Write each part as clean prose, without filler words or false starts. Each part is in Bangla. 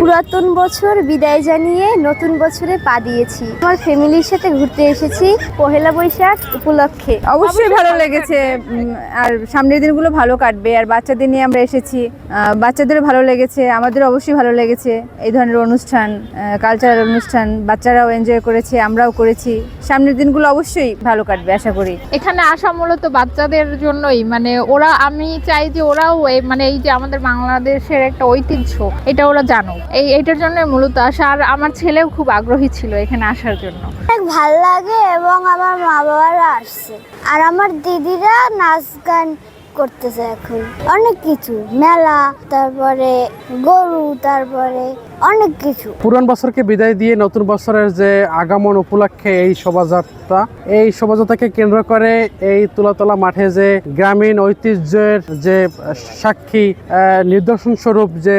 পুরাতন বছর বিদায় জানিয়ে নতুন বছরে পা দিয়েছি। আমার ফ্যামিলির সাথে ঘুরতে এসেছি পহেলা বৈশাখ উপলক্ষে। অবশ্যই ভালো লেগেছে, আর সামনের দিনগুলো ভালো কাটবে। আর বাচ্চাদের নিয়ে আমরা এসেছি, বাচ্চাদেরও ভালো লেগেছে, আমাদের অবশ্যই ভালো লেগেছে। এই ধরনের অনুষ্ঠান, কালচারাল অনুষ্ঠান বাচ্চারাও এনজয় করেছে, আমরাও করেছি। সামনের দিনগুলো অবশ্যই ভালো কাটবে আশা করি। এখানে আসা মূলত বাচ্চাদের জন্যই, মানে ওরা, আমি চাই যে ওরাও এই যে আমাদের বাংলাদেশের একটা ঐতিহ্য, এটা ওরা জানুক। এইটার জন্য মূলত আসা। আর আমার ছেলেও খুব আগ্রহী ছিল এখানে আসার জন্য। অনেক ভালো লাগে এবং আমার মা বাবারা আসছে, আর আমার দিদিরা নাচ গান করতেছে। এখন অনেক কিছু, মেলা, তারপরে গরু, তারপরে অনেক কিছু। পুরান বছরকে বিদায় দিয়ে নতুন বছরের যে আগমন উপলক্ষে এই শোভাযাত্রাকে কেন্দ্র করে এই তুলাতলা মাঠে যে গ্রামীণ ঐতিহ্যের যে সাক্ষী, নিদর্শন স্বরূপ যে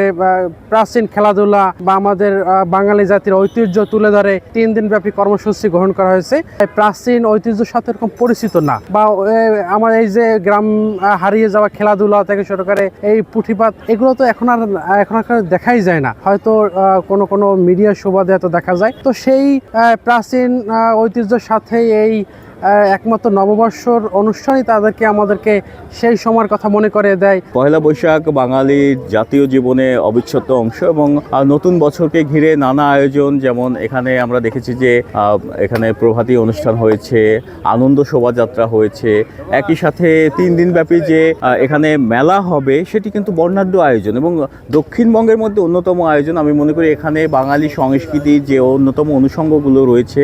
প্রাচীন খেলাধুলা বা আমাদের বাঙালি জাতির ঐতিহ্য তুলে ধরে 3 দিন ব্যাপী কর্মসূচি গ্রহণ করা হয়েছে। প্রাচীন ঐতিহ্যের সাথে এরকম পরিচিত না, বা আমার এই যে গ্রাম হারিয়ে যাওয়া খেলাধুলা থেকে শুরু করে এই পুঁথিপাত, এগুলো তো এখন আর দেখাই যায় না। হয়তো কোনো মিডিয়া সুবাদে হয়তো দেখা যায়। তো সেই প্রাচীন ঐতিহ্যের সাথে এই একমাত্র নববর্ষর অনুষ্ঠানই আমাদেরকে সেই সময়ের কথা মনে করে দেয়। পহেলা বৈশাখ বাঙালির জাতীয় জীবনে অবিচ্ছেদ্য অংশ, এবং নতুন বছরকে ঘিরে নানা আয়োজন, যেমন এখানে আমরা দেখেছি যে এখানে প্রভাতী অনুষ্ঠান হয়েছে, আনন্দ শোভাযাত্রা হয়েছে, একই সাথে 3 দিন ব্যাপী যে এখানে মেলা হবে সেটি কিন্তু বর্ণাঢ্য আয়োজন এবং দক্ষিণবঙ্গের মধ্যে অন্যতম আয়োজন। আমি মনে করি এখানে বাঙালি সংস্কৃতির যে অন্যতম অনুষঙ্গগুলো রয়েছে,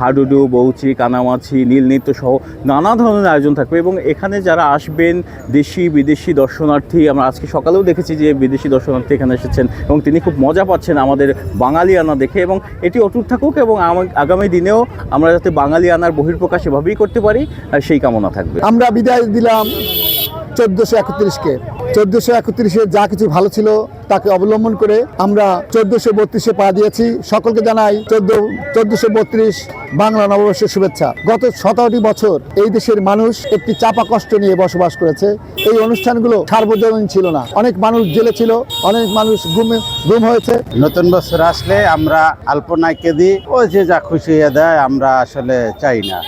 হাডুডু, বউচি, কানামাছি, নীল নৃত্য সহ নানা ধরনের আয়োজন থাকবে। এবং এখানে যারা আসবেন দেশি বিদেশি দর্শনার্থী, আমরা আজকে সকালেও দেখেছি যে বিদেশি দর্শনার্থী এখানে এসেছেন এবং তিনি খুব মজা পাচ্ছেন আমাদের বাঙালিয়ানা দেখে, এবং এটি অটুট থাকুক এবং আগামী দিনেও আমরা যাতে বাঙালিয়ানার বহিঃপ্রকাশ এভাবেই করতে পারি সেই কামনা থাকবে। আমরা বিদায় দিলাম 1431কে। 1431-এ যা কিছু ভালো ছিল তাকে অবলম্বন করে আমরা 1432-এ পা দিয়েছি। সকলকে জানাই 1432 বাংলা নববর্ষের শুভেচ্ছা। গত 17টি বছর এই দেশের মানুষ একটি চাপা কষ্ট নিয়ে বসবাস করেছে। এই অনুষ্ঠানগুলো সার্বজনীন ছিল না, অনেক মানুষ জেলে ছিল, অনেক মানুষ গুম হয়েছে। নতুন বছর আসলে আমরা আলপনাকে দিই, ও যে যা খুশি হয়ে দেয় আমরা আসলে চাই না।